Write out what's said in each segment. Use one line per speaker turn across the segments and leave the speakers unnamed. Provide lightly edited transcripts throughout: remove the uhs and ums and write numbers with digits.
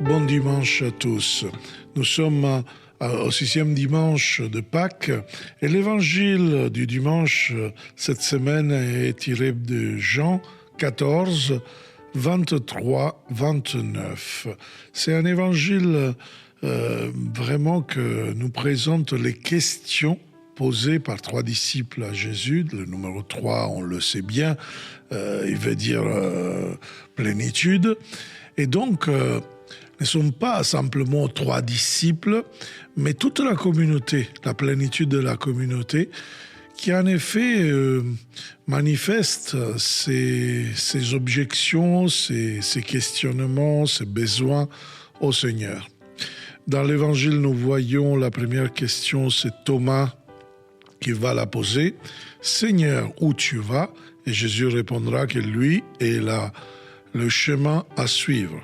Bon dimanche à tous. Nous sommes au 6e dimanche de Pâques et l'évangile du dimanche cette semaine est tiré de Jean 14, 23, 29. C'est un évangile vraiment que nous présente les questions posées par 3 disciples à Jésus. Le numéro 3, on le sait bien, il veut dire plénitude. Et donc, ne sont pas simplement 3 disciples, mais toute la communauté, la plénitude de la communauté, qui en effet manifeste ses objections, ses questionnements, ses besoins au Seigneur. Dans l'Évangile, nous voyons la première question, c'est Thomas qui va la poser. « Seigneur, où tu vas ?» Et Jésus répondra que lui est le chemin à suivre.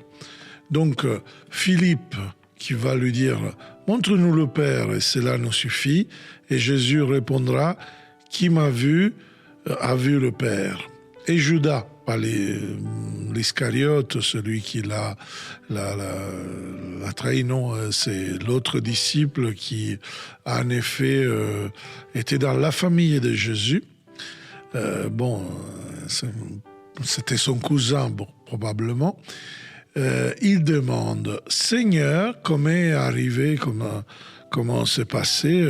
Donc, Philippe qui va lui dire « Montre-nous le Père et cela nous suffit ». Et Jésus répondra « Qui m'a vu a vu le Père ». Et Judas, pas l'Iscariote, celui qui l'a trahi, non, c'est l'autre disciple qui en effet était dans la famille de Jésus. C'était son cousin, probablement. Il demande, Seigneur, comment est arrivé, comment s'est passé,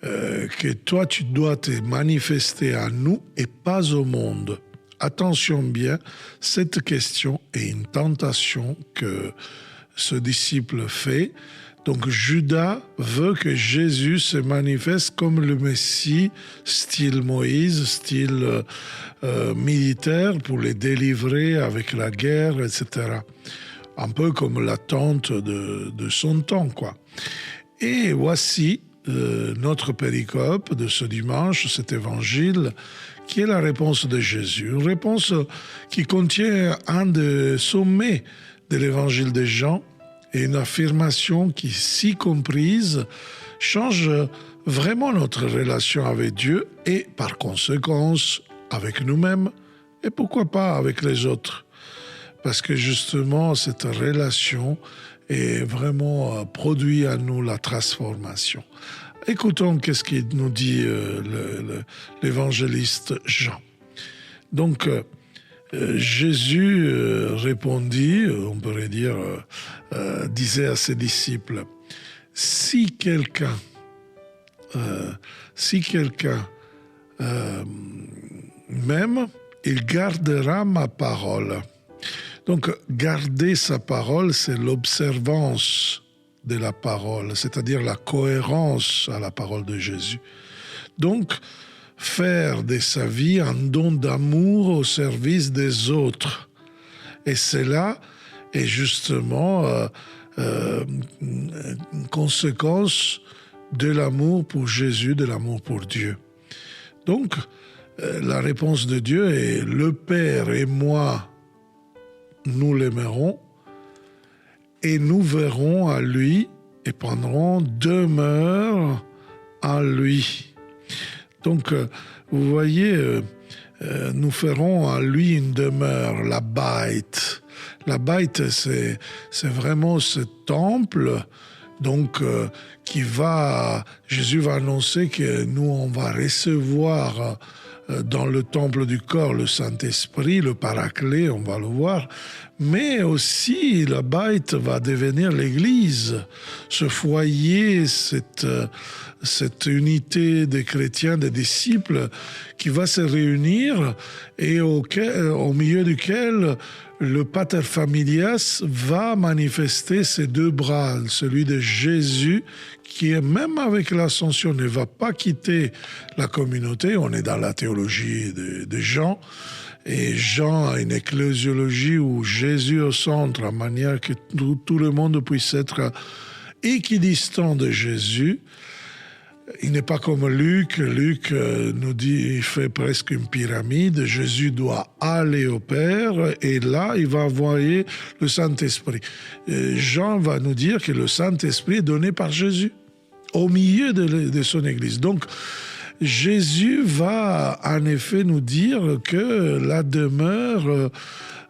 que toi tu dois te manifester à nous et pas au monde. Attention bien, cette question est une tentation que ce disciple fait. Donc Judas veut que Jésus se manifeste comme le Messie, style Moïse, style militaire, pour les délivrer avec la guerre, etc. Un peu comme l'attente de son temps, quoi. Et voici notre péricope de ce dimanche, cet évangile, qui est la réponse de Jésus. Une réponse qui contient un des sommets de l'évangile de Jean, et une affirmation qui, si comprise, change vraiment notre relation avec Dieu et, par conséquence, avec nous-mêmes et pourquoi pas avec les autres. Parce que justement, cette relation est vraiment produit à nous la transformation. Écoutons qu'est-ce qu'il nous dit l'évangéliste Jean. Donc, Jésus répondit, on pourrait dire, disait à ses disciples, si quelqu'un m'aime, il gardera ma parole. Donc, garder sa parole, c'est l'observance de la parole, c'est-à-dire la cohérence à la parole de Jésus. Donc, faire de sa vie un don d'amour au service des autres. Et cela est justement une conséquence de l'amour pour Jésus, de l'amour pour Dieu. Donc, la réponse de Dieu est « Le Père et moi, nous l'aimerons et nous verrons à lui et prendrons demeure en lui. » Donc, vous voyez, nous ferons à lui une demeure, la Beit. La Beit, c'est vraiment ce temple, donc, Jésus va annoncer que nous, on va recevoir dans le temple du corps le Saint-Esprit, le Paraclet, on va le voir, mais aussi la Beit va devenir l'Église, ce foyer, cette unité des chrétiens, des disciples qui va se réunir et au milieu duquel le Pater Familias va manifester ses 2 bras, celui de Jésus qui est même avec l'ascension ne va pas quitter la communauté. On est dans la théologie de Jean et Jean a une ecclésiologie où Jésus au centre, de manière que tout le monde puisse être équidistant de Jésus. Il n'est pas comme Luc. Luc nous dit, il fait presque une pyramide. Jésus doit aller au Père et là, il va envoyer le Saint-Esprit. Jean va nous dire que le Saint-Esprit est donné par Jésus au milieu de son Église. Donc, Jésus va en effet nous dire que la demeure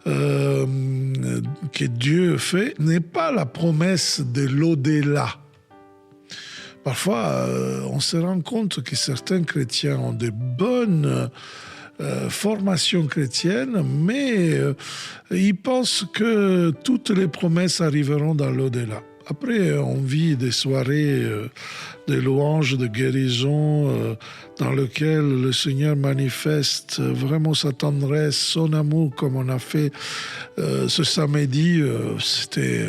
que Dieu fait n'est pas la promesse de l'au-delà. Parfois, on se rend compte que certains chrétiens ont de bonnes formations chrétiennes, mais ils pensent que toutes les promesses arriveront dans l'au-delà. Après, on vit des soirées de louanges, de guérison, dans lesquelles le Seigneur manifeste vraiment sa tendresse, son amour, comme on a fait ce samedi. C'était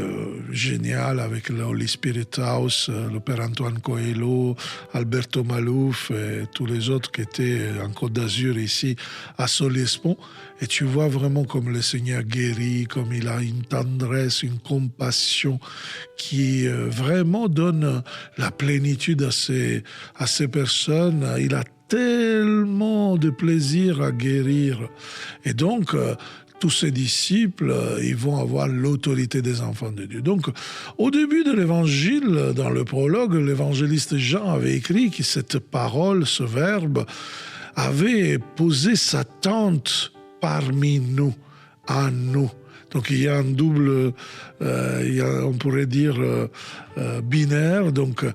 génial avec le Holy Spirit House, le Père Antoine Coelho, Alberto Malouf et tous les autres qui étaient en Côte d'Azur ici à Solespont. Et tu vois vraiment comme le Seigneur guérit, comme il a une tendresse, une compassion qui vraiment donne la plénitude à ces personnes. Il a tellement de plaisir à guérir. Et donc, tous ces disciples, ils vont avoir l'autorité des enfants de Dieu. Donc, au début de l'évangile, dans le prologue, l'évangéliste Jean avait écrit que cette parole, ce verbe, avait posé sa tente parmi nous, en nous. Donc il y a un double, on pourrait dire binaire, donc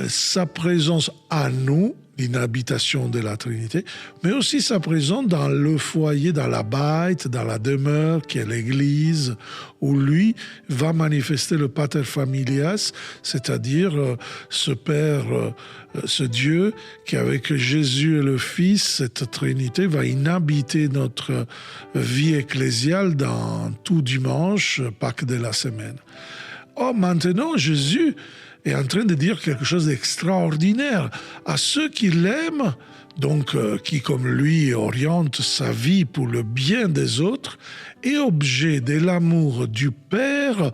sa présence à nous, l'inhabitation de la Trinité, mais aussi sa présence dans le foyer, dans la bête, dans la demeure qui est l'Église, où lui va manifester le pater familias, c'est-à-dire ce Père, ce Dieu qui avec Jésus et le Fils, cette Trinité va inhabiter notre vie ecclésiale dans tout dimanche, Pâques de la semaine. Or maintenant, Jésus est en train de dire quelque chose d'extraordinaire à ceux qui l'aiment, donc qui comme lui orientent sa vie pour le bien des autres, est objet de l'amour du Père,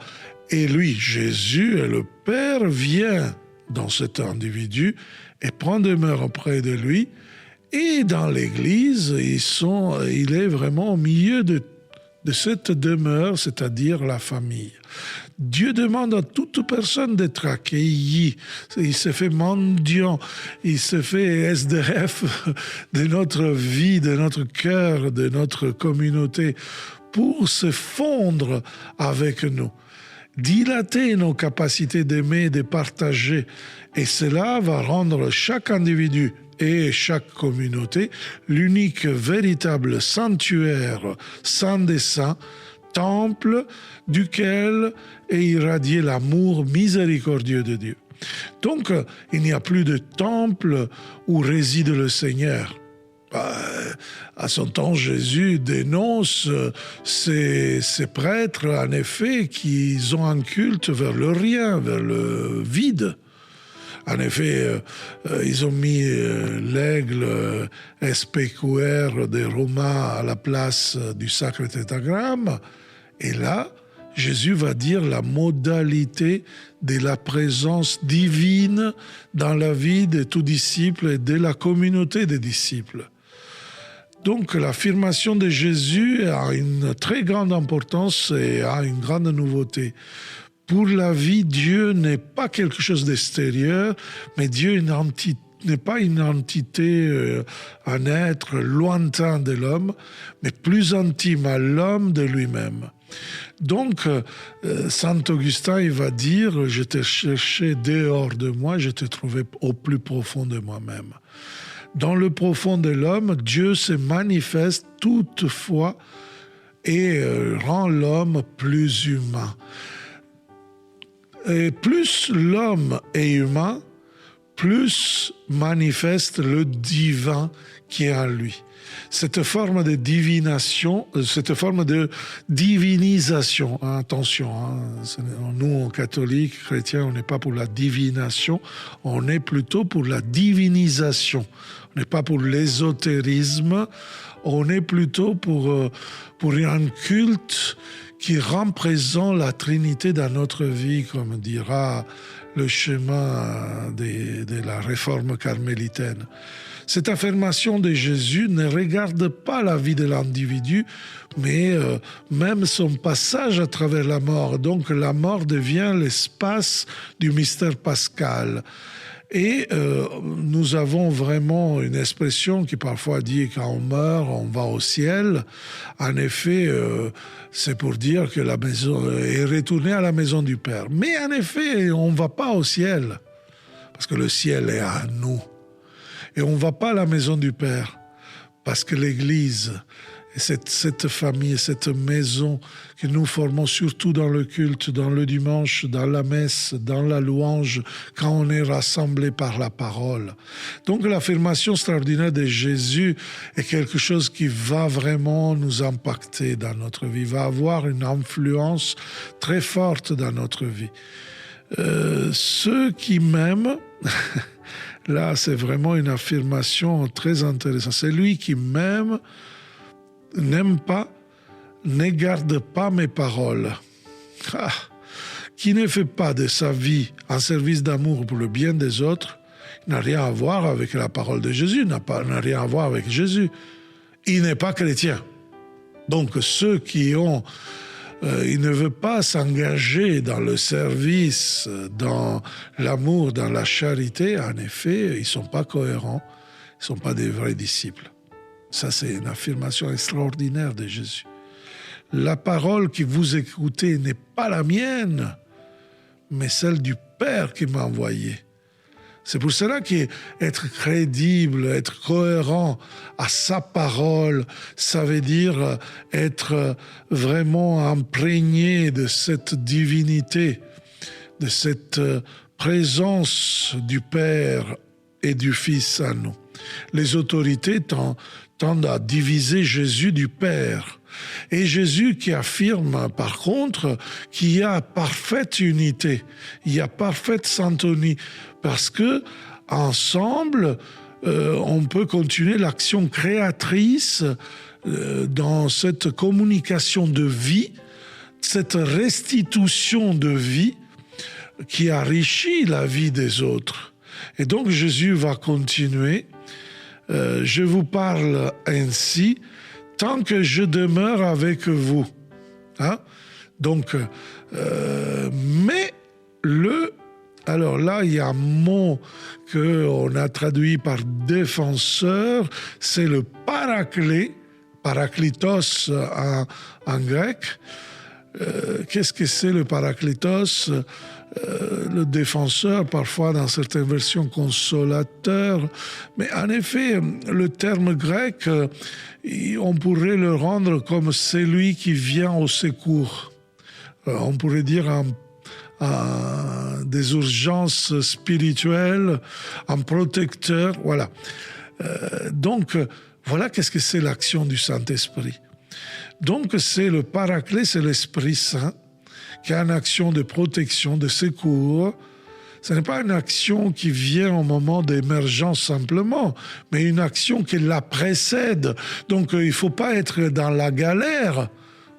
et lui, Jésus et le Père, vient dans cet individu et prend demeure auprès de lui, et dans l'Église, il est vraiment au milieu de cette demeure, c'est-à-dire la famille. Dieu demande à toute personne d'être accueillie. Il se fait mendiant, il se fait SDF de notre vie, de notre cœur, de notre communauté, pour se fondre avec nous, dilater nos capacités d'aimer, de partager. Et cela va rendre chaque individu et chaque communauté l'unique véritable sanctuaire saint des saints, temple duquel est irradié l'amour miséricordieux de Dieu. Donc, il n'y a plus de temple où réside le Seigneur. À son temps, Jésus dénonce ces prêtres, en effet, qui ont un culte vers le rien, vers le vide. En effet, ils ont mis l'aigle SPQR des Romains à la place du sacre tétragramme. Et là, Jésus va dire la modalité de la présence divine dans la vie de tout disciple et de la communauté des disciples. Donc l'affirmation de Jésus a une très grande importance et a une grande nouveauté. Pour la vie, Dieu n'est pas quelque chose d'extérieur, mais Dieu n'est pas une entité, un être lointain de l'homme, mais plus intime à l'homme de lui-même. Donc, Saint Augustin, il va dire « Je t'ai cherché dehors de moi, je t'ai trouvé au plus profond de moi-même ». Dans le profond de l'homme, Dieu se manifeste toutefois et rend l'homme plus humain. Et plus l'homme est humain, plus manifeste le divin qui est en lui. Cette forme de divination, cette forme de divinisation, attention, nous, catholiques, chrétiens, on n'est pas pour la divination, on est plutôt pour la divinisation. On n'est pas pour l'ésotérisme, on est plutôt pour un culte qui rend présent la Trinité dans notre vie, comme dira le chemin de la réforme carmélitaine. Cette affirmation de Jésus ne regarde pas la vie de l'individu, mais même son passage à travers la mort. Donc la mort devient l'espace du mystère pascal. Et nous avons vraiment une expression qui parfois dit quand on meurt, on va au ciel. En effet, c'est pour dire que la maison est retournée à la maison du Père. Mais en effet, on ne va pas au ciel, parce que le ciel est à nous. Et on ne va pas à la maison du Père, parce que l'Église, cette famille, cette maison que nous formons surtout dans le culte, dans le dimanche, dans la messe, dans la louange, quand on est rassemblés par la parole. Donc l'affirmation extraordinaire de Jésus est quelque chose qui va vraiment nous impacter dans notre vie, va avoir une influence très forte dans notre vie. Ceux qui m'aiment, là c'est vraiment une affirmation très intéressante, celui qui m'aime n'aime pas, ne garde pas mes paroles. Qui ne fait pas de sa vie un service d'amour pour le bien des autres, n'a rien à voir avec la parole de Jésus, n'a rien à voir avec Jésus. Il n'est pas chrétien. Donc ceux qui ont... il ne veut pas s'engager dans le service, dans l'amour, dans la charité, en effet, ils ne sont pas cohérents, ils ne sont pas des vrais disciples. Ça, c'est une affirmation extraordinaire de Jésus. La parole que vous écoutez n'est pas la mienne, mais celle du Père qui m'a envoyé. C'est pour cela qu'être crédible, être cohérent à sa parole, ça veut dire être vraiment imprégné de cette divinité, de cette présence du Père et du Fils en nous. Les autorités tendent à diviser Jésus du Père. Et Jésus qui affirme par contre qu'il y a parfaite unité, il y a parfaite syntonie, parce que ensemble, on peut continuer l'action créatrice dans cette communication de vie, cette restitution de vie qui enrichit la vie des autres. Et donc Jésus va continuer. Je vous parle ainsi tant que je demeure avec vous. Hein? Donc, alors là, il y a un mot qu'on a traduit par défenseur, c'est le paraclet, parakletos en grec. Qu'est-ce que c'est le parakletos? Le défenseur, parfois dans certaines versions consolateur, mais en effet, le terme grec, on pourrait le rendre comme celui qui vient au secours. On pourrait dire des urgences spirituelles, un protecteur, voilà. Donc, voilà qu'est-ce que c'est l'action du Saint-Esprit. Donc, c'est le paraclet, c'est l'Esprit Saint, qui a une action de protection, de secours. Ce n'est pas une action qui vient au moment d'émergence simplement, mais une action qui la précède. Donc, il ne faut pas être dans la galère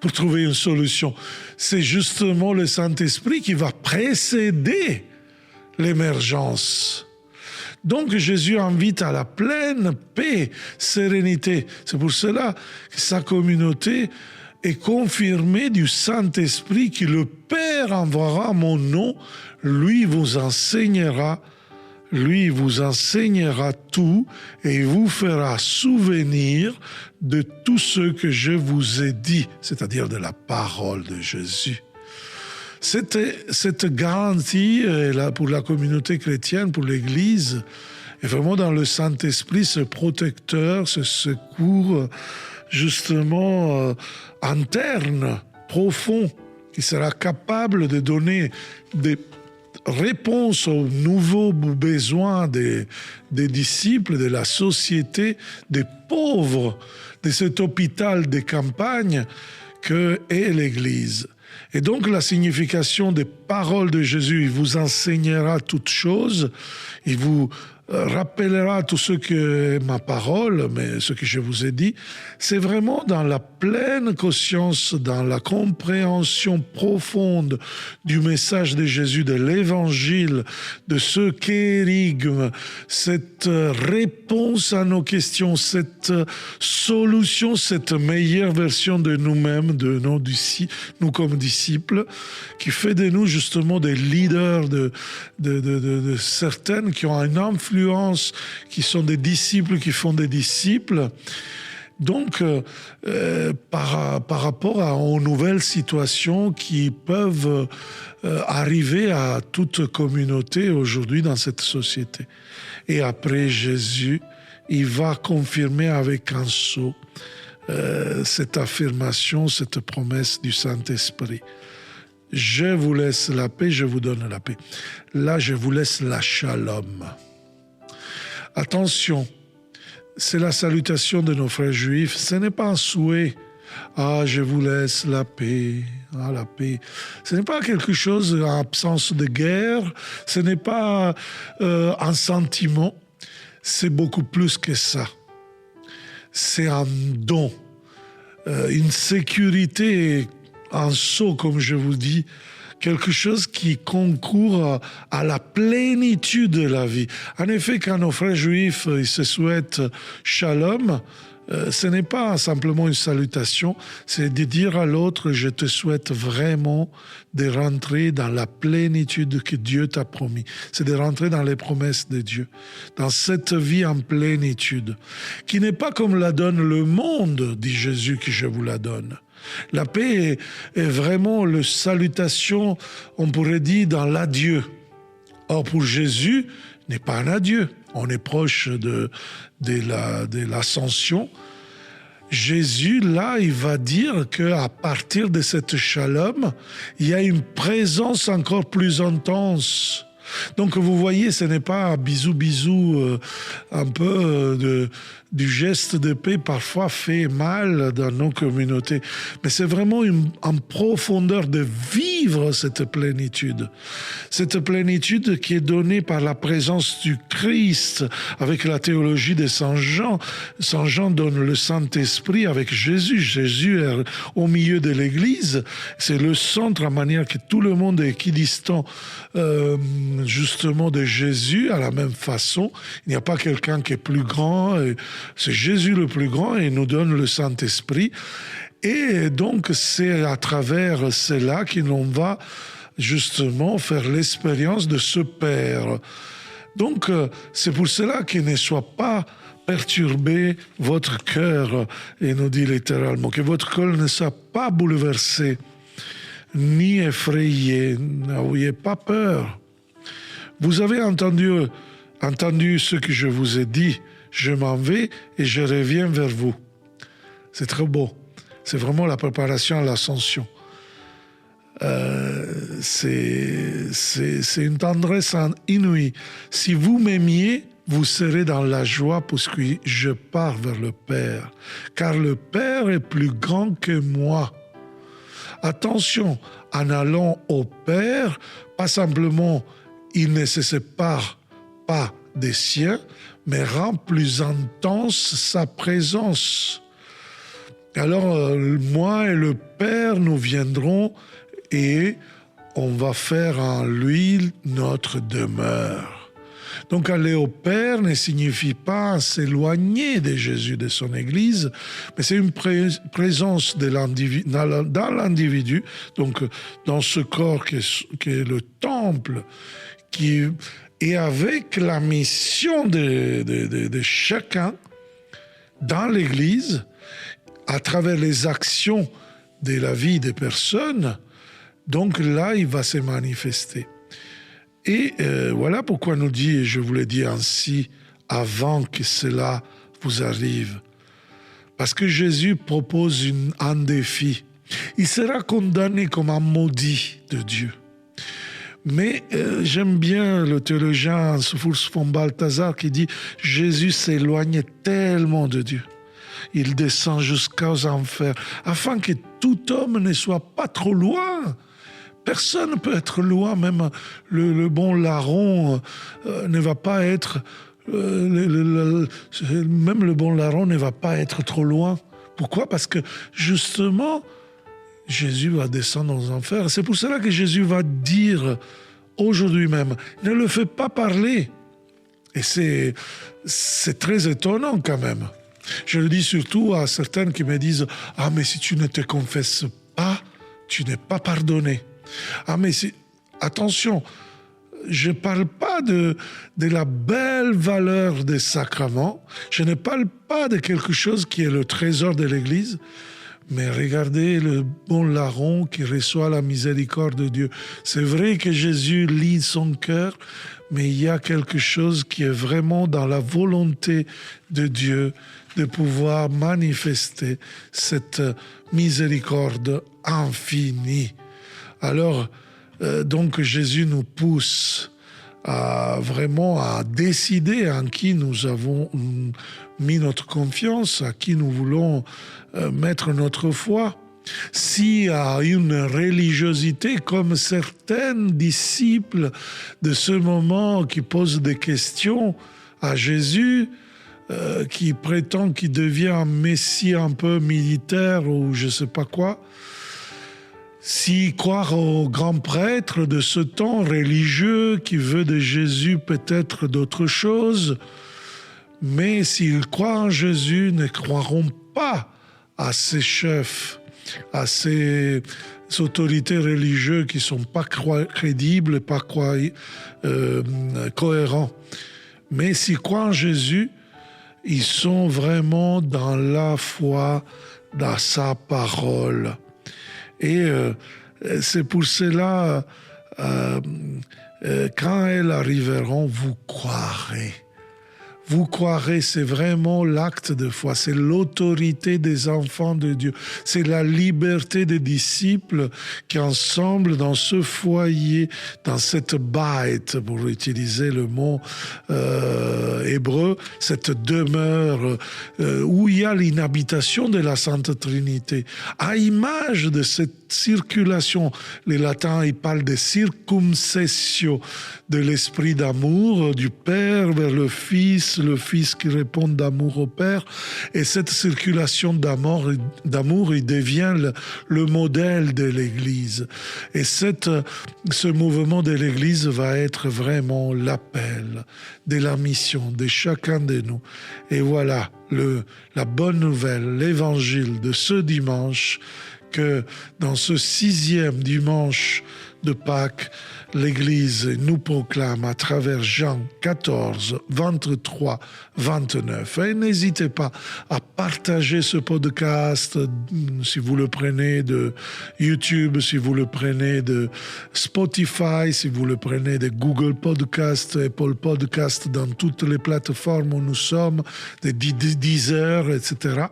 pour trouver une solution. C'est justement le Saint-Esprit qui va précéder l'émergence. Donc, Jésus invite à la pleine paix, sérénité. C'est pour cela que sa communauté est confirmé du Saint-Esprit qui le Père enverra à mon nom, lui vous enseignera tout et vous fera souvenir de tout ce que je vous ai dit, c'est-à-dire de la parole de Jésus. Cette garantie pour la communauté chrétienne, pour l'Église, est vraiment dans le Saint-Esprit, ce protecteur, ce secours, justement interne, profond, qui sera capable de donner des réponses aux nouveaux besoins des disciples, de la société, des pauvres, de cet hôpital de campagne que est l'Église. Et donc la signification des paroles de Jésus, il vous enseignera toutes choses, il vous rappellera tout ce que ma parole, mais ce que je vous ai dit, c'est vraiment dans la pleine conscience, dans la compréhension profonde du message de Jésus, de l'évangile, de ce kérygme, cette réponse à nos questions, cette solution, cette meilleure version de nous-mêmes, de nous comme disciples, qui fait de nous justement des leaders de certaines qui ont une influence, qui sont des disciples, qui font des disciples. Donc, par rapport aux nouvelles situations qui peuvent arriver à toute communauté aujourd'hui dans cette société. Et après Jésus, il va confirmer avec un sceau cette affirmation, cette promesse du Saint-Esprit. Je vous laisse la paix, je vous donne la paix. Là, je vous laisse la shalom. Attention, c'est la salutation de nos frères juifs. Ce n'est pas un souhait. Ah, je vous laisse la paix. Ah, la paix. Ce n'est pas quelque chose en absence de guerre. Ce n'est pas un sentiment. C'est beaucoup plus que ça. C'est un don, une sécurité, un sceau, comme je vous dis, quelque chose qui concourt à la plénitude de la vie. En effet, quand nos frères juifs ils se souhaitent shalom, ce n'est pas simplement une salutation, c'est de dire à l'autre « je te souhaite vraiment de rentrer dans la plénitude que Dieu t'a promis ». C'est de rentrer dans les promesses de Dieu, dans cette vie en plénitude, qui n'est pas comme la donne le monde, dit Jésus, que je vous la donne. La paix est vraiment la salutation, on pourrait dire, dans l'adieu. Or, pour Jésus, n'est pas un adieu. On est proche de l'ascension. Jésus, là, il va dire qu'à partir de cette shalom, il y a une présence encore plus intense. Donc, vous voyez, ce n'est pas bisou, un peu du geste de paix parfois fait mal dans nos communautés. Mais c'est vraiment en profondeur de vivre cette plénitude. Cette plénitude qui est donnée par la présence du Christ avec la théologie de Saint Jean. Saint Jean donne le Saint-Esprit avec Jésus. Jésus est au milieu de l'Église. C'est le centre, à manière que tout le monde est équidistant justement de Jésus à la même façon. Il n'y a pas quelqu'un qui est plus grand. C'est Jésus le plus grand et il nous donne le Saint-Esprit. Et donc, c'est à travers cela qu'on va justement faire l'expérience de ce Père. Donc, c'est pour cela qu'il ne soit pas perturbé votre cœur, et nous dit littéralement, que votre cœur ne soit pas bouleversé, ni effrayé, n'ayez pas peur. Vous avez entendu ce que je vous ai dit, je m'en vais et je reviens vers vous. C'est très beau. C'est vraiment la préparation à l'ascension. C'est une tendresse inouïe. Si vous m'aimiez, vous serez dans la joie puisque je pars vers le Père. Car le Père est plus grand que moi. Attention, en allant au Père, pas simplement il ne se sépare pas des siens, mais rend plus intense sa présence. Alors, moi et le Père, nous viendrons et on va faire en lui notre demeure. Donc, aller au Père ne signifie pas s'éloigner de Jésus, de son Église, mais c'est une présence de dans l'individu, donc dans ce corps qui est le temple, et avec la mission de chacun dans l'Église, à travers les actions de la vie des personnes, donc là, il va se manifester. Et voilà pourquoi nous dit, et je vous l'ai dit ainsi, avant que cela vous arrive. Parce que Jésus propose un défi. Il sera condamné comme un maudit de Dieu. Mais j'aime bien le théologien Furs von Balthasar qui dit « Jésus s'éloigne tellement de Dieu. Il descend jusqu'aux enfers, afin que tout homme ne soit pas trop loin. » Personne ne peut être loin, même le bon larron ne va pas être même le bon larron ne va pas être trop loin. Pourquoi? Parce que justement, Jésus va descendre aux enfers. C'est pour cela que Jésus va dire aujourd'hui même, ne le fais pas parler. Et c'est très étonnant quand même. Je le dis surtout à certaines qui me disent « Ah, mais si tu ne te confesses pas, tu n'es pas pardonné. » Ah, mais attention, je ne parle pas de la belle valeur des sacrements, je ne parle pas de quelque chose qui est le trésor de l'Église, mais regardez le bon larron qui reçoit la miséricorde de Dieu. C'est vrai que Jésus lit son cœur, mais il y a quelque chose qui est vraiment dans la volonté de Dieu de pouvoir manifester cette miséricorde infinie. Alors, donc Jésus nous pousse à décider en qui nous avons mis notre confiance, à qui nous voulons mettre notre foi. S'il y a une religiosité comme certains disciples de ce moment qui posent des questions à Jésus, qui prétend qu'il devient un messie un peu militaire ou je ne sais pas quoi, s'ils croient au grand prêtre de ce temps religieux qui veut de Jésus peut-être d'autres choses, mais s'ils croient en Jésus, ne croiront pas à ces chefs, à ces autorités religieuses qui ne sont pas crédibles, pas cohérents. Mais s'ils croient en Jésus, ils sont vraiment dans la foi, dans sa parole. Et c'est pour cela, quand elles arriveront, vous croirez. Vous croirez, c'est vraiment l'acte de foi, c'est l'autorité des enfants de Dieu, c'est la liberté des disciples qui ensemble dans ce foyer, dans cette bête, pour utiliser le mot hébreu, cette demeure où il y a l'inhabitation de la Sainte Trinité, à image de cette circulation. Les latins, ils parlent de circumcessio, de l'esprit d'amour du Père vers le Fils qui répond d'amour au Père. Et cette circulation d'amour, il devient le modèle de l'Église. Et ce mouvement de l'Église va être vraiment l'appel de la mission de chacun de nous. Et voilà la bonne nouvelle, l'évangile de ce dimanche, que dans ce 6e dimanche de Pâques, l'Église nous proclame à travers Jean 14, 23, 29. Et n'hésitez pas à partager ce podcast, si vous le prenez de YouTube, si vous le prenez de Spotify, si vous le prenez de Google Podcast, Apple Podcast, dans toutes les plateformes où nous sommes, de Deezer, etc.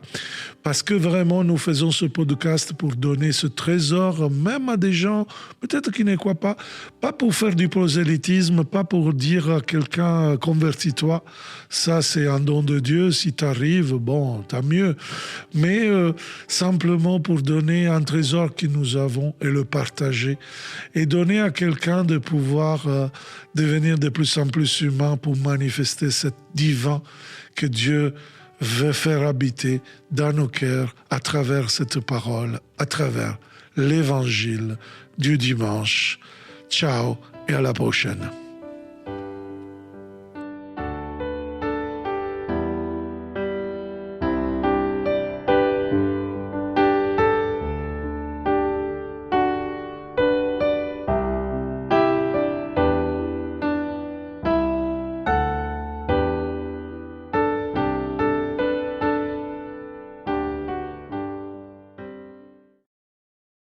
Parce que vraiment, nous faisons ce podcast pour donner ce trésor même à des gens, peut-être qui ne croient pas pour faire du prosélytisme, pas pour dire à quelqu'un « convertis-toi », ça c'est un don de Dieu, si tu arrives, bon, tant mieux, mais simplement pour donner un trésor que nous avons et le partager, et donner à quelqu'un de pouvoir devenir de plus en plus humain pour manifester cet divin que Dieu veut faire habiter dans nos cœurs à travers cette parole, à travers l'évangile du dimanche. Ciao et à la prochaine.